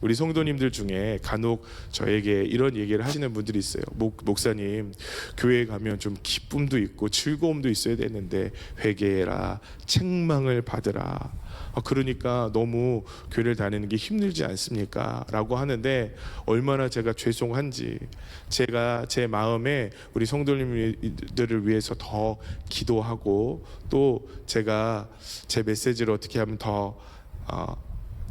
우리 성도님들 중에 간혹 저에게 이런 얘기를 하시는 분들이 있어요. 목사님, 교회에 가면 좀 기쁨도 있고 즐거움도 있어야 되는데 회개해라, 책망을 받으라. 그러니까 너무 교회를 다니는 게 힘들지 않습니까? 라고 하는데, 얼마나 제가 죄송한지, 제가 제 마음에 우리 성도님들을 위해서 더 기도하고, 또 제가 제 메시지를 어떻게 하면 더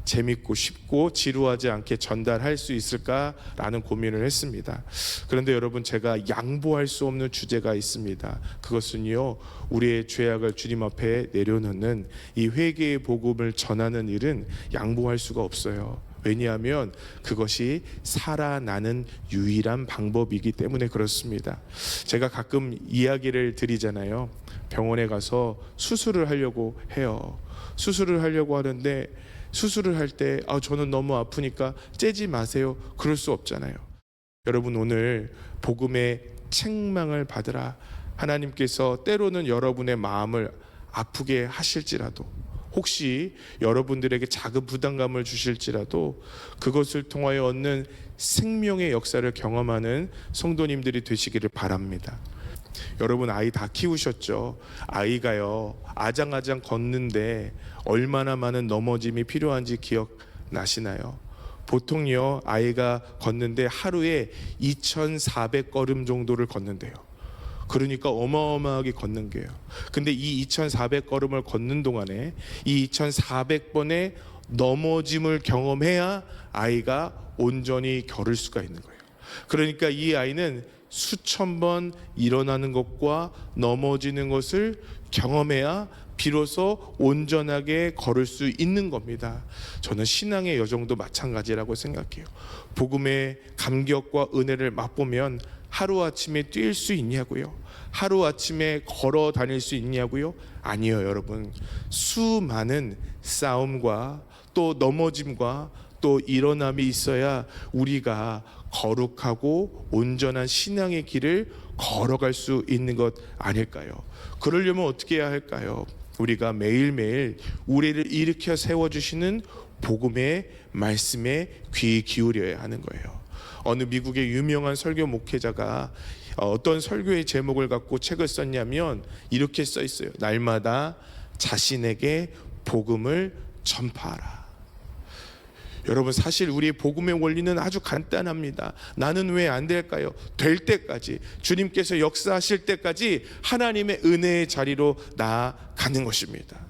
재밌고 쉽고 지루하지 않게 전달할 수 있을까라는 고민을 했습니다. 그런데 여러분, 제가 양보할 수 없는 주제가 있습니다. 그것은요, 우리의 죄악을 주님 앞에 내려놓는 이 회개의 복음을 전하는 일은 양보할 수가 없어요. 왜냐하면 그것이 살아나는 유일한 방법이기 때문에 그렇습니다. 제가 가끔 이야기를 드리잖아요. 병원에 가서 수술을 하려고 해요. 수술을 하려고 하는데, 수술을 할 때 저는 너무 아프니까 째지 마세요, 그럴 수 없잖아요. 여러분, 오늘 복음의 책망을 받으라. 하나님께서 때로는 여러분의 마음을 아프게 하실지라도, 혹시 여러분들에게 작은 부담감을 주실지라도, 그것을 통하여 얻는 생명의 역사를 경험하는 성도님들이 되시기를 바랍니다. 여러분, 아이 다 키우셨죠? 아이가요, 아장아장 걷는데 얼마나 많은 넘어짐이 필요한지 기억나시나요? 보통요, 아이가 걷는데 하루에 2,400걸음 정도를 걷는데요. 그러니까 어마어마하게 걷는 거예요. 근데 이 2,400걸음을 걷는 동안에 이 2,400번의 넘어짐을 경험해야 아이가 온전히 걸을 수가 있는 거예요. 그러니까 이 아이는 수천 번 일어나는 것과 넘어지는 것을 경험해야 비로소 온전하게 걸을 수 있는 겁니다. 저는 신앙의 여정도 마찬가지라고 생각해요. 복음의 감격과 은혜를 맛보면 하루아침에 뛸 수 있냐고요? 하루아침에 걸어 다닐 수 있냐고요? 아니요, 여러분. 수많은 싸움과 또 넘어짐과 또 일어남이 있어야 우리가 거룩하고 온전한 신앙의 길을 걸어갈 수 있는 것 아닐까요? 그러려면 어떻게 해야 할까요? 우리가 매일매일 우리를 일으켜 세워주시는 복음의 말씀에 귀 기울여야 하는 거예요. 어느 미국의 유명한 설교 목회자가 어떤 설교의 제목을 갖고 책을 썼냐면 이렇게 써 있어요. 날마다 자신에게 복음을 전파하라. 여러분, 사실 우리의 복음의 원리는 아주 간단합니다. 나는 왜 안 될까요? 될 때까지, 주님께서 역사하실 때까지 하나님의 은혜의 자리로 나아가는 것입니다.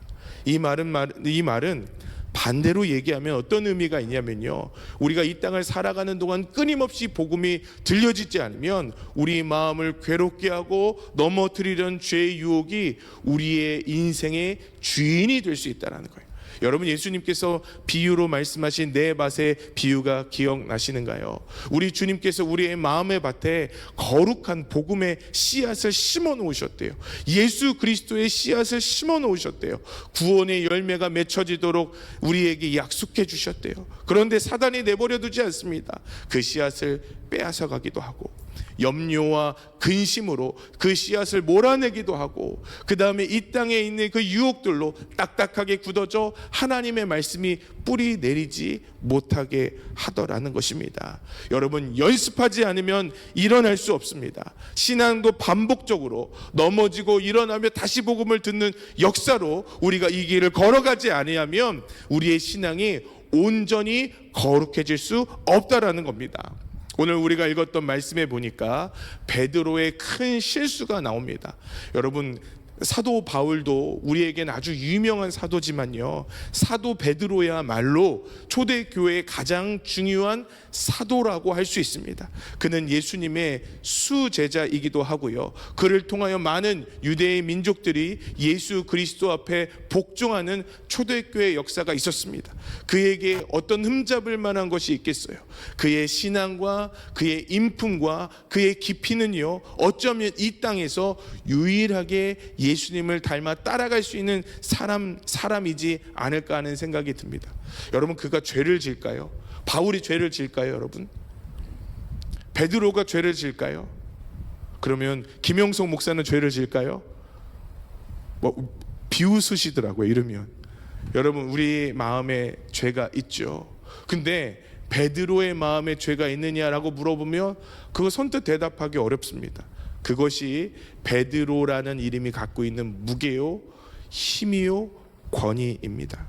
이 말은 반대로 얘기하면 어떤 의미가 있냐면요, 우리가 이 땅을 살아가는 동안 끊임없이 복음이 들려지지 않으면 우리 마음을 괴롭게 하고 넘어뜨리려는 죄의 유혹이 우리의 인생의 주인이 될 수 있다는 거예요. 여러분, 예수님께서 비유로 말씀하신 네 밭의 비유가 기억나시는가요? 우리 주님께서 우리의 마음의 밭에 거룩한 복음의 씨앗을 심어 놓으셨대요. 예수 그리스도의 씨앗을 심어 놓으셨대요. 구원의 열매가 맺혀지도록 우리에게 약속해 주셨대요. 그런데 사단이 내버려 두지 않습니다. 그 씨앗을 빼앗아 가기도 하고, 염려와 근심으로 그 씨앗을 몰아내기도 하고, 그 다음에 이 땅에 있는 그 유혹들로 딱딱하게 굳어져 하나님의 말씀이 뿌리 내리지 못하게 하더라는 것입니다. 여러분, 연습하지 않으면 일어날 수 없습니다. 신앙도 반복적으로 넘어지고 일어나며 다시 복음을 듣는 역사로 우리가 이 길을 걸어가지 아니하면 우리의 신앙이 온전히 거룩해질 수 없다라는 겁니다. 오늘 우리가 읽었던 말씀에 보니까 베드로의 큰 실수가 나옵니다. 여러분, 사도 바울도 우리에겐 아주 유명한 사도지만요, 사도 베드로야말로 초대교회의 가장 중요한 사도라고 할 수 있습니다. 그는 예수님의 수제자이기도 하고요, 그를 통하여 많은 유대의 민족들이 예수 그리스도 앞에 복종하는 초대교회 역사가 있었습니다. 그에게 어떤 흠잡을 만한 것이 있겠어요? 그의 신앙과 그의 인품과 그의 깊이는요, 어쩌면 이 땅에서 유일하게 예수님을 닮아 따라갈 수 있는 사람이지 않을까 하는 생각이 듭니다. 여러분, 그가 죄를 질까요? 바울이 죄를 질까요, 여러분? 베드로가 죄를 질까요? 그러면 김영석 목사는 죄를 질까요? 비웃으시더라고요, 이러면. 여러분, 우리 마음에 죄가 있죠. 근데 베드로의 마음에 죄가 있느냐라고 물어보면 그거 선뜻 대답하기 어렵습니다. 그것이 베드로라는 이름이 갖고 있는 무게요, 힘이요, 권위입니다.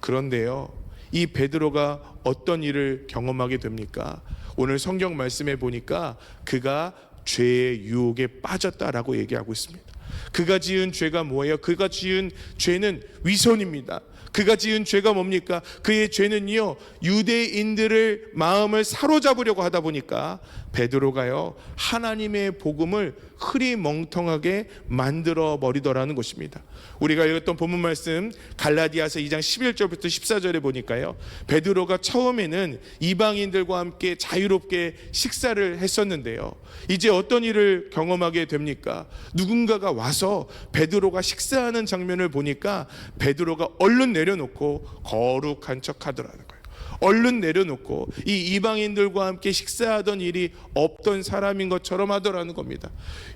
그런데요, 이 베드로가 어떤 일을 경험하게 됩니까? 오늘 성경 말씀에 보니까 그가 죄의 유혹에 빠졌다라고 얘기하고 있습니다. 그가 지은 죄가 뭐예요? 그가 지은 죄는 위선입니다. 그가 지은 죄가 뭡니까? 그의 죄는요, 유대인들을 마음을 사로잡으려고 하다 보니까 베드로가요, 하나님의 복음을 흐리멍텅하게 만들어 버리더라는 것입니다. 우리가 읽었던 본문 말씀 갈라디아서 2장 11절부터 14절에 보니까요, 베드로가 처음에는 이방인들과 함께 자유롭게 식사를 했었는데요, 이제 어떤 일을 경험하게 됩니까? 누군가가 와서 베드로가 식사하는 장면을 보니까 베드로가 얼른 내려놓고 거룩한 척 하더라는 거예요. 얼른 내려놓고 이 이방인들과 함께 식사하던 일이 없던 사람인 것처럼 하더라는 겁니다.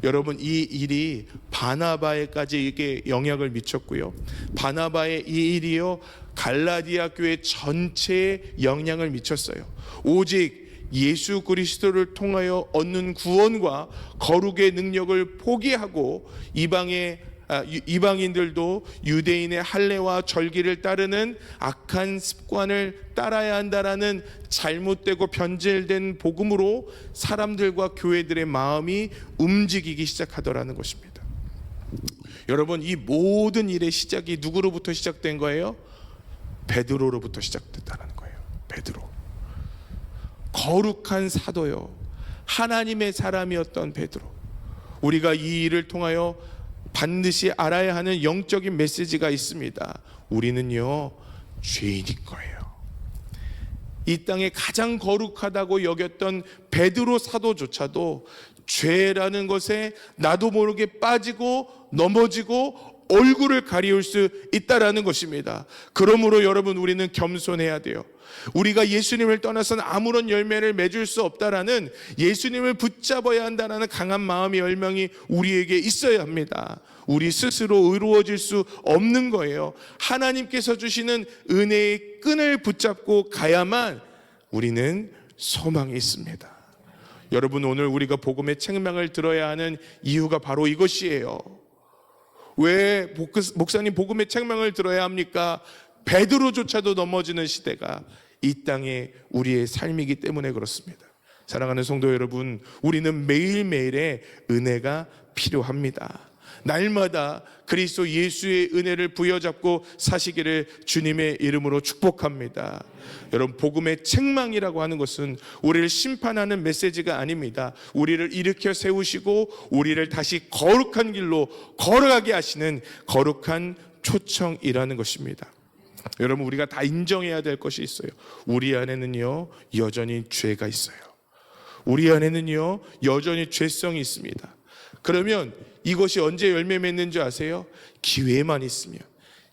여러분, 이 일이 바나바에까지 이게 영향을 미쳤고요, 바나바의 이 일이요, 갈라디아 교회 전체에 영향을 미쳤어요. 오직 예수 그리스도를 통하여 얻는 구원과 거룩의 능력을 포기하고 이방인들도 유대인의 할례와 절기를 따르는 악한 습관을 따라야 한다라는 잘못되고 변질된 복음으로 사람들과 교회들의 마음이 움직이기 시작하더라는 것입니다. 여러분, 이 모든 일의 시작이 누구로부터 시작된 거예요? 베드로로부터 시작됐다는 거예요. 베드로, 거룩한 사도요, 하나님의 사람이었던 베드로. 우리가 이 일을 통하여 반드시 알아야 하는 영적인 메시지가 있습니다. 우리는요, 죄인인 거예요. 이 땅에 가장 거룩하다고 여겼던 베드로 사도조차도 죄라는 것에 나도 모르게 빠지고 넘어지고 얼굴을 가리울 수 있다라는 것입니다. 그러므로 여러분, 우리는 겸손해야 돼요. 우리가 예수님을 떠나서는 아무런 열매를 맺을 수 없다라는, 예수님을 붙잡아야 한다라는 강한 마음의 열망이 우리에게 있어야 합니다. 우리 스스로 의로워질 수 없는 거예요. 하나님께서 주시는 은혜의 끈을 붙잡고 가야만 우리는 소망이 있습니다. 여러분, 오늘 우리가 복음의 책망을 들어야 하는 이유가 바로 이것이에요. 왜 목사님 복음의 책망을 들어야 합니까? 베드로조차도 넘어지는 시대가 이 땅에 우리의 삶이기 때문에 그렇습니다. 사랑하는 성도 여러분, 우리는 매일매일의 은혜가 필요합니다. 날마다 그리스도 예수의 은혜를 부여잡고 사시기를 주님의 이름으로 축복합니다. 여러분, 복음의 책망이라고 하는 것은 우리를 심판하는 메시지가 아닙니다. 우리를 일으켜 세우시고 우리를 다시 거룩한 길로 걸어가게 하시는 거룩한 초청이라는 것입니다. 여러분, 우리가 다 인정해야 될 것이 있어요. 우리 안에는요, 여전히 죄가 있어요. 우리 안에는요, 여전히 죄성이 있습니다. 그러면 이것이 언제 열매 맺는 줄 아세요? 기회만 있으면,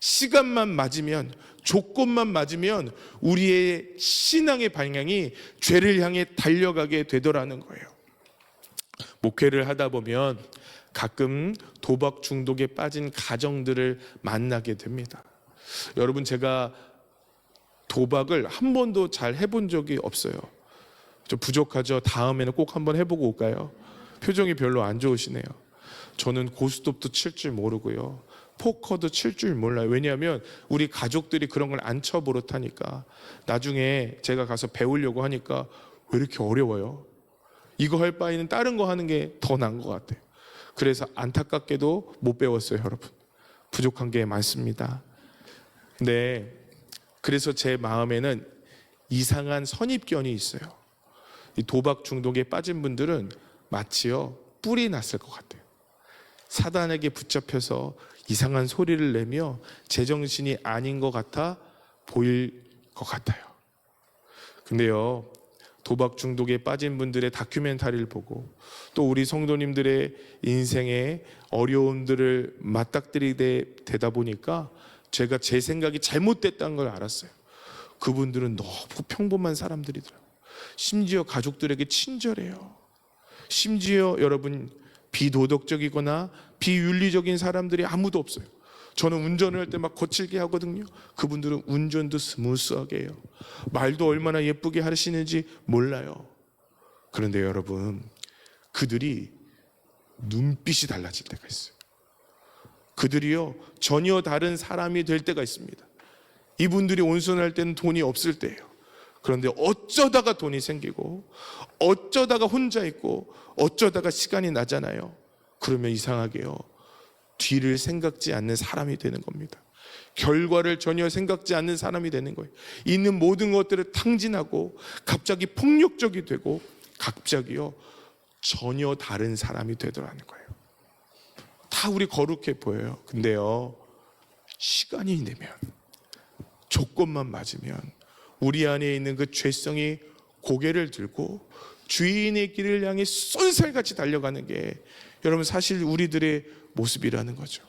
시간만 맞으면, 조건만 맞으면 우리의 신앙의 방향이 죄를 향해 달려가게 되더라는 거예요. 목회를 하다 보면 가끔 도박 중독에 빠진 가정들을 만나게 됩니다. 여러분, 제가 도박을 한 번도 잘 해본 적이 없어요. 좀 부족하죠? 다음에는 꼭 한번 해보고 올까요? 표정이 별로 안 좋으시네요. 저는 고스톱도 칠 줄 모르고요, 포커도 칠 줄 몰라요. 왜냐하면 우리 가족들이 그런 걸 안 쳐버릇하니까. 나중에 제가 가서 배우려고 하니까 왜 이렇게 어려워요? 이거 할 바에는 다른 거 하는 게 더 나은 것 같아요. 그래서 안타깝게도 못 배웠어요. 여러분, 부족한 게 많습니다. 네, 그래서 제 마음에는 이상한 선입견이 있어요. 이 도박 중독에 빠진 분들은 마치요, 뿔이 났을 것 같아요. 사단에게 붙잡혀서 이상한 소리를 내며 제정신이 아닌 것 같아 보일 것 같아요. 근데요, 도박 중독에 빠진 분들의 다큐멘터리를 보고 또 우리 성도님들의 인생의 어려움들을 맞닥뜨리게 되다 보니까 제가 제 생각이 잘못됐다는 걸 알았어요. 그분들은 너무 평범한 사람들이더라고요. 심지어 가족들에게 친절해요. 심지어 여러분, 비도덕적이거나 비윤리적인 사람들이 아무도 없어요. 저는 운전을 할 때 막 거칠게 하거든요. 그분들은 운전도 스무스하게 해요. 말도 얼마나 예쁘게 하시는지 몰라요. 그런데 여러분, 그들이 눈빛이 달라질 때가 있어요. 그들이요, 전혀 다른 사람이 될 때가 있습니다. 이분들이 온순할 때는 돈이 없을 때예요. 그런데 어쩌다가 돈이 생기고, 어쩌다가 혼자 있고, 어쩌다가 시간이 나잖아요. 그러면 이상하게요, 뒤를 생각지 않는 사람이 되는 겁니다. 결과를 전혀 생각지 않는 사람이 되는 거예요. 있는 모든 것들을 탕진하고, 갑자기 폭력적이 되고, 갑자기요, 전혀 다른 사람이 되더라는 거예요. 다 우리 거룩해 보여요. 근데요, 시간이 되면, 조건만 맞으면 우리 안에 있는 그 죄성이 고개를 들고 주인의 길을 향해 쏜살같이 달려가는 게 여러분 사실 우리들의 모습이라는 거죠.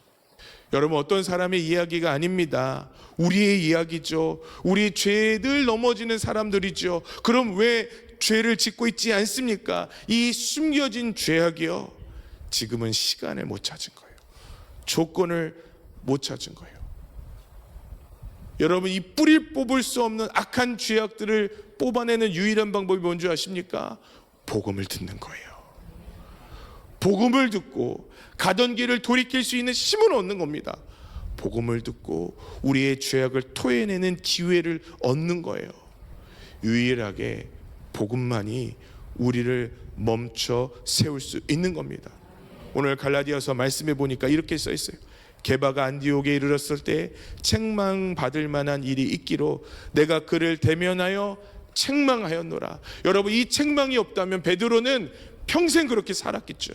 여러분, 어떤 사람의 이야기가 아닙니다. 우리의 이야기죠. 우리 죄에 늘 넘어지는 사람들이죠. 그럼 왜 죄를 짓고 있지 않습니까? 이 숨겨진 죄악이요, 지금은 시간을 못 찾은 거예요. 조건을 못 찾은 거예요. 여러분, 이 뿌리를 뽑을 수 없는 악한 죄악들을 뽑아내는 유일한 방법이 뭔지 아십니까? 복음을 듣는 거예요. 복음을 듣고 가던 길을 돌이킬 수 있는 힘을 얻는 겁니다. 복음을 듣고 우리의 죄악을 토해내는 기회를 얻는 거예요. 유일하게 복음만이 우리를 멈춰 세울 수 있는 겁니다. 오늘 갈라디아서 말씀해 보니까 이렇게 써 있어요. 게바가 안디옥에 이르렀을 때 책망받을 만한 일이 있기로 내가 그를 대면하여 책망하였노라. 여러분, 이 책망이 없다면 베드로는 평생 그렇게 살았겠죠.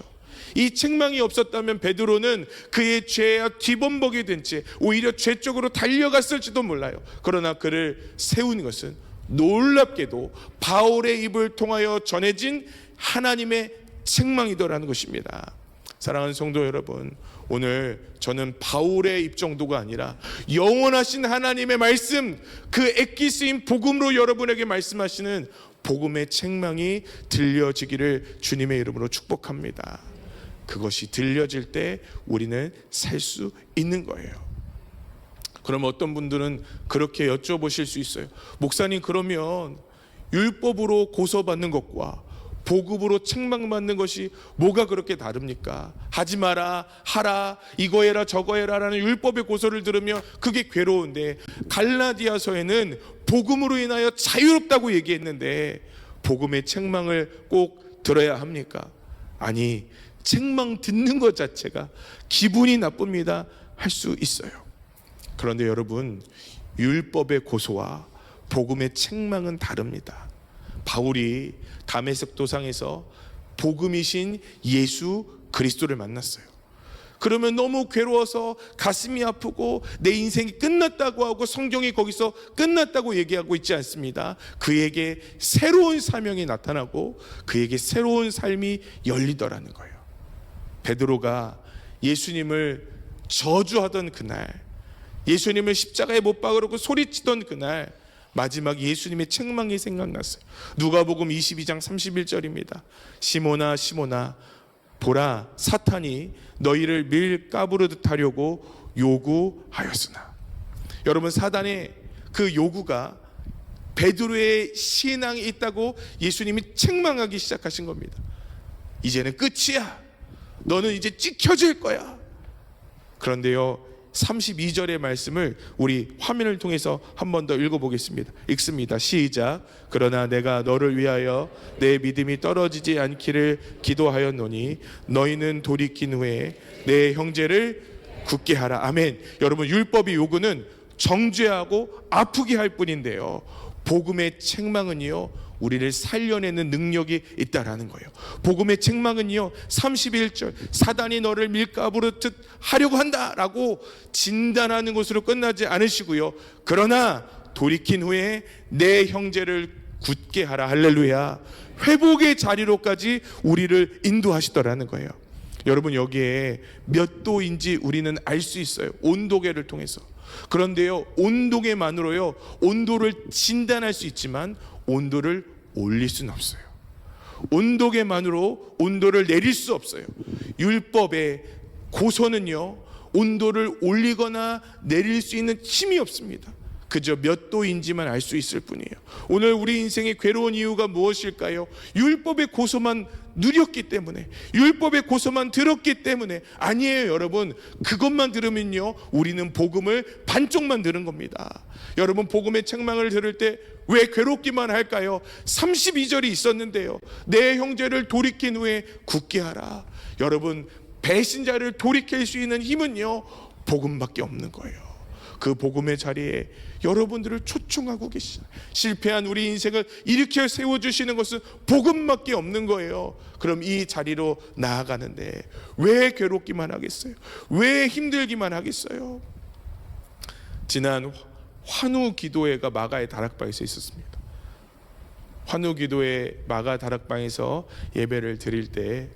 이 책망이 없었다면 베드로는 그의 죄와 뒤범벅이 된 채 오히려 죄 쪽으로 달려갔을지도 몰라요. 그러나 그를 세운 것은 놀랍게도 바울의 입을 통하여 전해진 하나님의 책망이더라는 것입니다. 사랑하는 성도 여러분, 오늘 저는 바울의 입 정도가 아니라 영원하신 하나님의 말씀, 그 엑기스인 복음으로 여러분에게 말씀하시는 복음의 책망이 들려지기를 주님의 이름으로 축복합니다. 그것이 들려질 때 우리는 살 수 있는 거예요. 그럼 어떤 분들은 그렇게 여쭤보실 수 있어요. 목사님, 그러면 율법으로 고소받는 것과 복음으로 책망받는 것이 뭐가 그렇게 다릅니까? 하지 마라, 하라, 이거 해라, 저거 해라 라는 율법의 고소를 들으며 그게 괴로운데, 갈라디아서에는 복음으로 인하여 자유롭다고 얘기했는데 복음의 책망을 꼭 들어야 합니까? 아니, 책망 듣는 것 자체가 기분이 나쁩니다 할 수 있어요. 그런데 여러분, 율법의 고소와 복음의 책망은 다릅니다. 바울이 다메섹 도상에서 복음이신 예수 그리스도를 만났어요. 그러면 너무 괴로워서 가슴이 아프고 내 인생이 끝났다고 하고 성경이 거기서 끝났다고 얘기하고 있지 않습니다. 그에게 새로운 사명이 나타나고 그에게 새로운 삶이 열리더라는 거예요. 베드로가 예수님을 저주하던 그날, 예수님을 십자가에 못 박으려고 소리치던 그날, 마지막 예수님의 책망이 생각났어요. 누가복음 22장 31절입니다. 시몬아 시몬아, 보라, 사탄이 너희를 밀가부르듯 하려고 요구하였으나. 여러분, 사단의 그 요구가 베드로의 신앙이 있다고 예수님이 책망하기 시작하신 겁니다. 이제는 끝이야. 너는 이제 찍혀질 거야. 그런데요, 32절의 말씀을 우리 화면을 통해서 한 번 더 읽어보겠습니다. 읽습니다. 시작. 그러나 내가 너를 위하여 내 믿음이 떨어지지 않기를 기도하였노니 너희는 돌이킨 후에 내 형제를 굳게 하라. 아멘. 여러분, 율법의 요구는 정죄하고 아프게 할 뿐인데요, 복음의 책망은요, 우리를 살려내는 능력이 있다라는 거예요. 복음의 책망은요, 31절 사단이 너를 밀가부르듯 하려고 한다라고 진단하는 것으로 끝나지 않으시고요, 그러나 돌이킨 후에 내 형제를 굳게 하라. 할렐루야. 회복의 자리로까지 우리를 인도하시더라는 거예요. 여러분, 여기에 몇 도인지 우리는 알 수 있어요. 온도계를 통해서. 그런데요, 온도계만으로요, 온도를 진단할 수 있지만 온도를 올릴 수는 없어요. 온도계만으로 온도를 내릴 수 없어요. 율법의 고소는요, 온도를 올리거나 내릴 수 있는 힘이 없습니다. 그저 몇 도인지만 알 수 있을 뿐이에요. 오늘 우리 인생의 괴로운 이유가 무엇일까요? 율법의 고소만 누렸기 때문에, 율법의 고소만 들었기 때문에. 아니에요, 여러분. 그것만 들으면요, 우리는 복음을 반쪽만 들은 겁니다. 여러분, 복음의 책망을 들을 때 왜 괴롭기만 할까요? 32절이 있었는데요, 내 형제를 돌이킨 후에 굳게 하라. 여러분, 배신자를 돌이킬 수 있는 힘은요, 복음밖에 없는 거예요. 그 복음의 자리에 여러분들을 초청하고 계시죠. 실패한 우리 인생을 일으켜 세워주시는 것은 복음밖에 없는 거예요. 그럼 이 자리로 나아가는데 왜 괴롭기만 하겠어요? 왜 힘들기만 하겠어요? 지난 환우 기도회가 마가의 다락방에서 있었습니다. 환우 기도회 마가 다락방에서 예배를 드릴 때,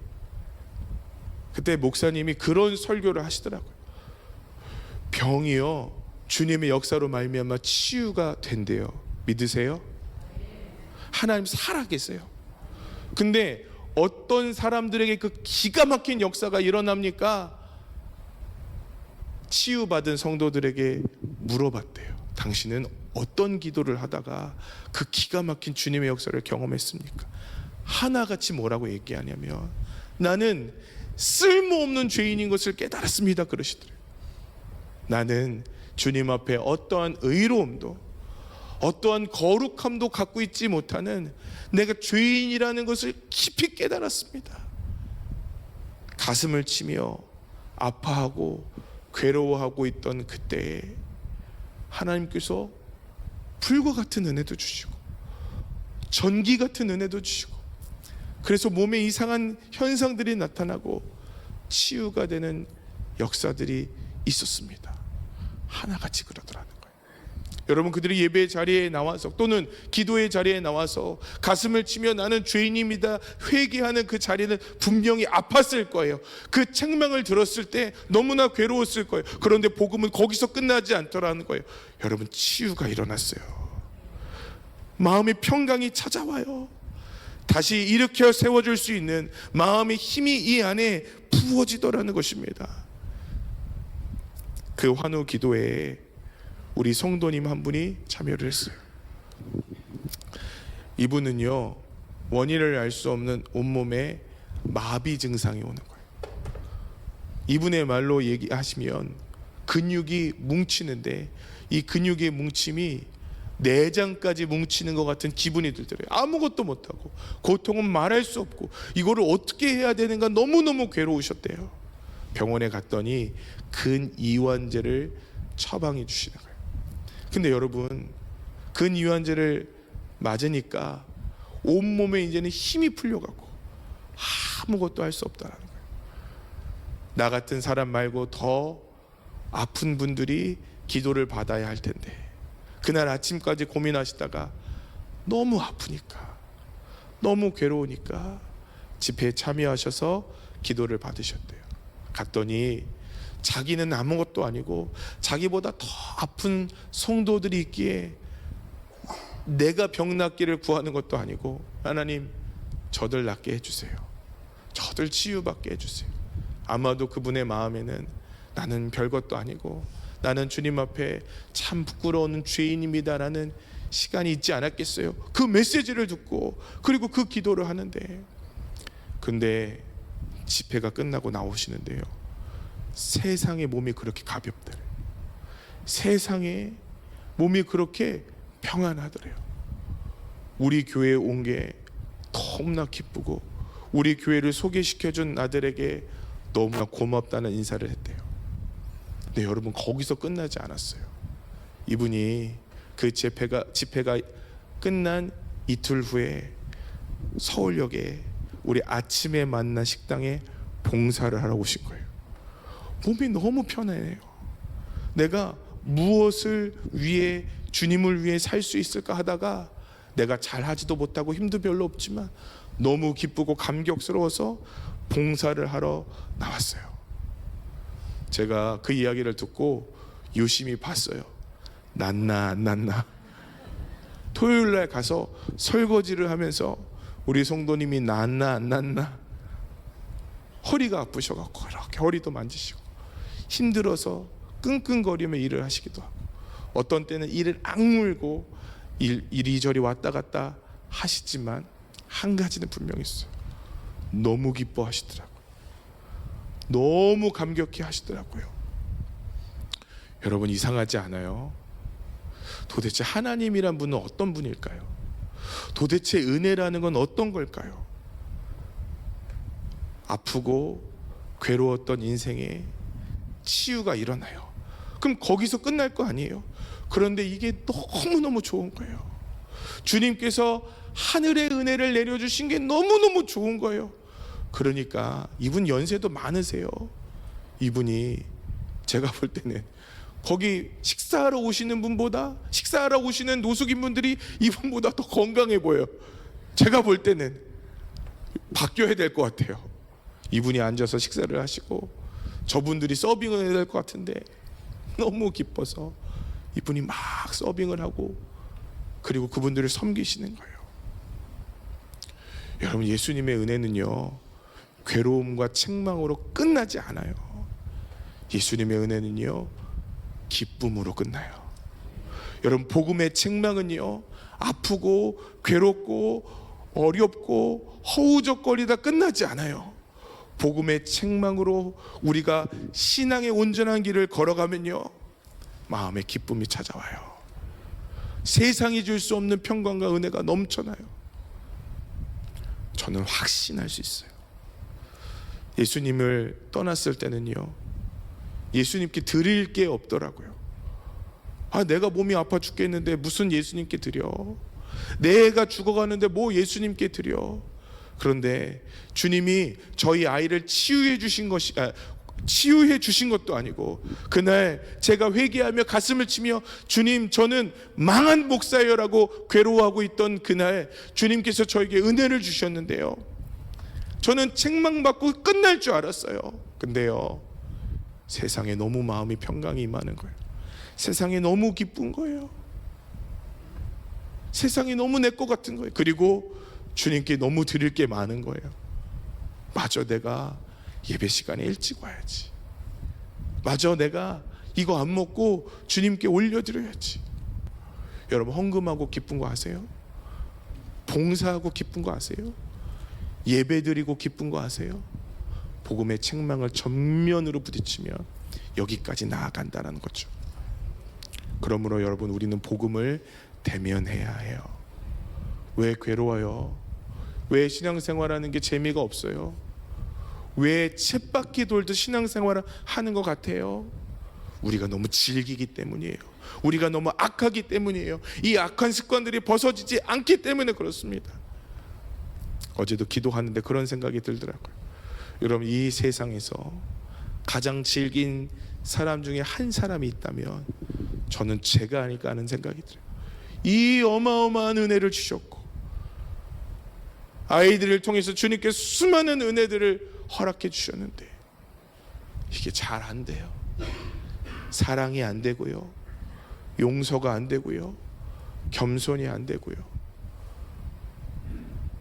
그때 목사님이 그런 설교를 하시더라고요. 병이요, 주님의 역사로 말미암아 치유가 된대요. 믿으세요? 하나님 살아계세요. 근데 어떤 사람들에게 그 기가 막힌 역사가 일어납니까? 치유받은 성도들에게 물어봤대요. 당신은 어떤 기도를 하다가 그 기가 막힌 주님의 역사를 경험했습니까? 하나같이 뭐라고 얘기하냐면, 나는 쓸모없는 죄인인 것을 깨달았습니다, 그러시더래요. 나는 주님 앞에 어떠한 의로움도, 어떠한 거룩함도 갖고 있지 못하는 내가 죄인이라는 것을 깊이 깨달았습니다. 가슴을 치며 아파하고 괴로워하고 있던 그때에 하나님께서 불과 같은 은혜도 주시고 전기 같은 은혜도 주시고, 그래서 몸에 이상한 현상들이 나타나고 치유가 되는 역사들이 있었습니다. 하나같이 그러더라는 거예요. 여러분, 그들이 예배의 자리에 나와서 또는 기도의 자리에 나와서 가슴을 치며 나는 죄인입니다 회개하는 그 자리는 분명히 아팠을 거예요. 그 책망을 들었을 때 너무나 괴로웠을 거예요. 그런데 복음은 거기서 끝나지 않더라는 거예요. 여러분, 치유가 일어났어요. 마음의 평강이 찾아와요. 다시 일으켜 세워줄 수 있는 마음의 힘이 이 안에 부어지더라는 것입니다. 그 환우 기도회에 우리 성도님 한 분이 참여를 했어요. 이분은요, 원인을 알 수 없는 온몸에 마비 증상이 오는 거예요. 이분의 말로 얘기하시면 근육이 뭉치는데 이 근육의 뭉침이 내장까지 뭉치는 것 같은 기분이 들더래요. 아무것도 못하고 고통은 말할 수 없고 이거를 어떻게 해야 되는가 너무너무 괴로우셨대요. 병원에 갔더니 근이완제를 처방해 주시는 거예요. 근데 여러분, 근이완제를 맞으니까 온몸에 이제는 힘이 풀려가고 아무것도 할 수 없다라는 거예요. 나 같은 사람 말고 더 아픈 분들이 기도를 받아야 할 텐데 그날 아침까지 고민하시다가 너무 아프니까, 너무 괴로우니까 집회에 참여하셔서 기도를 받으셨대요. 갔더니 자기는 아무것도 아니고 자기보다 더 아픈 성도들이 있기에 내가 병 낫기를 구하는 것도 아니고, 하나님 저들 낫게 해주세요, 저들 치유받게 해주세요. 아마도 그분의 마음에는 나는 별것도 아니고 나는 주님 앞에 참 부끄러운 죄인입니다 라는 시간이 있지 않았겠어요. 그 메시지를 듣고 그리고 그 기도를 하는데, 근데 집회가 끝나고 나오시는데요, 세상에 몸이 그렇게 가볍더래요. 세상에 몸이 그렇게 평안하더래요. 우리 교회에 온 게 너무나 기쁘고 우리 교회를 소개시켜준 아들에게 너무나 고맙다는 인사를 했대요. 근데 여러분, 거기서 끝나지 않았어요. 이분이 그 집회가 끝난 이틀 후에 서울역에 우리 아침에 만난 식당에 봉사를 하러 오신 거예요. 몸이 너무 편해요. 내가 무엇을 위해, 주님을 위해 살 수 있을까 하다가 내가 잘하지도 못하고 힘도 별로 없지만 너무 기쁘고 감격스러워서 봉사를 하러 나왔어요. 제가 그 이야기를 듣고 유심히 봤어요. 낫나 안 낫나. 토요일날 가서 설거지를 하면서 우리 성도님이 낫나 안 낫나, 허리가 아프셔갖고 그렇게 허리도 만지시고 힘들어서 끙끙거리며 일을 하시기도 하고, 어떤 때는 일을 악물고 이리저리 왔다 갔다 하시지만 한 가지는 분명히 있어요. 너무 기뻐하시더라고요. 너무 감격해 하시더라고요. 여러분, 이상하지 않아요? 도대체 하나님이란 분은 어떤 분일까요? 도대체 은혜라는 건 어떤 걸까요? 아프고 괴로웠던 인생에 치유가 일어나요. 그럼 거기서 끝날 거 아니에요? 그런데 이게 너무너무 좋은 거예요. 주님께서 하늘의 은혜를 내려주신 게 너무너무 좋은 거예요. 그러니까 이분 연세도 많으세요. 이분이 제가 볼 때는 거기 식사하러 오시는 분보다, 식사하러 오시는 노숙인 분들이 이분보다 더 건강해 보여요. 제가 볼 때는 바뀌어야 될 것 같아요. 이분이 앉아서 식사를 하시고 저분들이 서빙을 해야 될 것 같은데 너무 기뻐서 이분이 막 서빙을 하고 그리고 그분들을 섬기시는 거예요. 여러분, 예수님의 은혜는요, 괴로움과 책망으로 끝나지 않아요. 예수님의 은혜는요, 기쁨으로 끝나요. 여러분, 복음의 책망은요, 아프고 괴롭고 어렵고 허우적거리다 끝나지 않아요. 복음의 책망으로 우리가 신앙의 온전한 길을 걸어가면요, 마음에 기쁨이 찾아와요. 세상이 줄 수 없는 평강과 은혜가 넘쳐나요. 저는 확신할 수 있어요. 예수님을 떠났을 때는요, 예수님께 드릴 게 없더라고요. 내가 몸이 아파 죽겠는데 무슨 예수님께 드려? 내가 죽어가는데 뭐 예수님께 드려? 그런데 주님이 저희 아이를 치유해 주신 것도 아니고, 그날 제가 회개하며 가슴을 치며 주님, 저는 망한 목사여라고 괴로워하고 있던 그날 주님께서 저에게 은혜를 주셨는데요, 저는 책망받고 끝날 줄 알았어요. 근데요, 세상에 너무 마음이 평강이 임하는 거예요. 세상에 너무 기쁜 거예요. 세상이 너무 내 것 같은 거예요. 그리고 주님께 너무 드릴 게 많은 거예요. 맞아, 내가 예배 시간에 일찍 와야지. 맞아, 내가 이거 안 먹고 주님께 올려드려야지. 여러분, 헌금하고 기쁜 거 아세요? 봉사하고 기쁜 거 아세요? 예배 드리고 기쁜 거 아세요? 복음의 책망을 전면으로 부딪히면 여기까지 나아간다는 거죠. 그러므로 여러분, 우리는 복음을 대면해야 해요. 왜 괴로워요? 왜 신앙생활하는 게 재미가 없어요? 왜 쳇바퀴 돌듯 신앙생활을 하는 것 같아요? 우리가 너무 즐기기 때문이에요. 우리가 너무 악하기 때문이에요. 이 악한 습관들이 벗어지지 않기 때문에 그렇습니다. 어제도 기도하는데 그런 생각이 들더라고요. 여러분, 이 세상에서 가장 즐긴 사람 중에 한 사람이 있다면 저는 제가 아닐까 하는 생각이 들어요. 이 어마어마한 은혜를 주셨고, 아이들을 통해서 주님께 수많은 은혜들을 허락해 주셨는데 이게 잘 안 돼요. 사랑이 안 되고요, 용서가 안 되고요, 겸손이 안 되고요,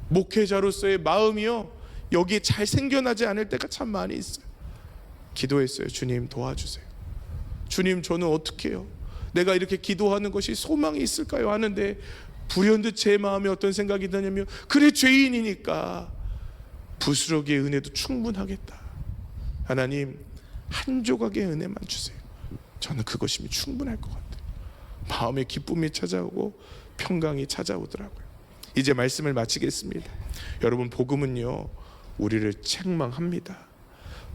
목회자로서의 마음이요, 여기에 잘 생겨나지 않을 때가 참 많이 있어요. 기도했어요. 주님, 도와주세요. 주님, 저는 어떻게 해요? 내가 이렇게 기도하는 것이 소망이 있을까요? 하는데 불현듯 제 마음에 어떤 생각이 드냐면, 그래, 죄인이니까 부스러기의 은혜도 충분하겠다. 하나님, 한 조각의 은혜만 주세요. 저는 그것이면 충분할 것 같아요. 마음에 기쁨이 찾아오고 평강이 찾아오더라고요. 이제 말씀을 마치겠습니다. 여러분, 복음은요, 우리를 책망합니다.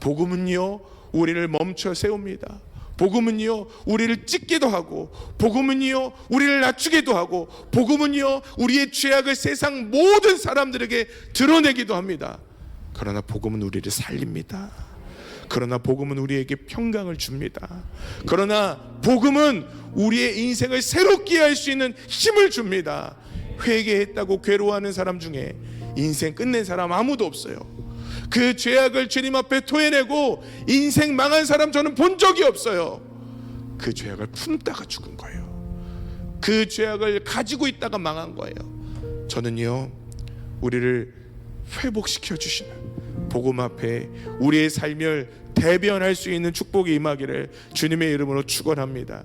복음은요, 우리를 멈춰 세웁니다. 복음은요, 우리를 찢기도 하고, 복음은요, 우리를 낮추기도 하고, 복음은요, 우리의 죄악을 세상 모든 사람들에게 드러내기도 합니다. 그러나 복음은 우리를 살립니다. 그러나 복음은 우리에게 평강을 줍니다. 그러나 복음은 우리의 인생을 새롭게 할 수 있는 힘을 줍니다. 회개했다고 괴로워하는 사람 중에 인생 끝낸 사람 아무도 없어요. 그 죄악을 주님 앞에 토해내고 인생 망한 사람 저는 본 적이 없어요. 그 죄악을 품다가 죽은 거예요. 그 죄악을 가지고 있다가 망한 거예요. 저는요, 우리를 회복시켜 주시는 복음 앞에 우리의 삶을 대변할 수 있는 축복이 임하기를 주님의 이름으로 축원합니다.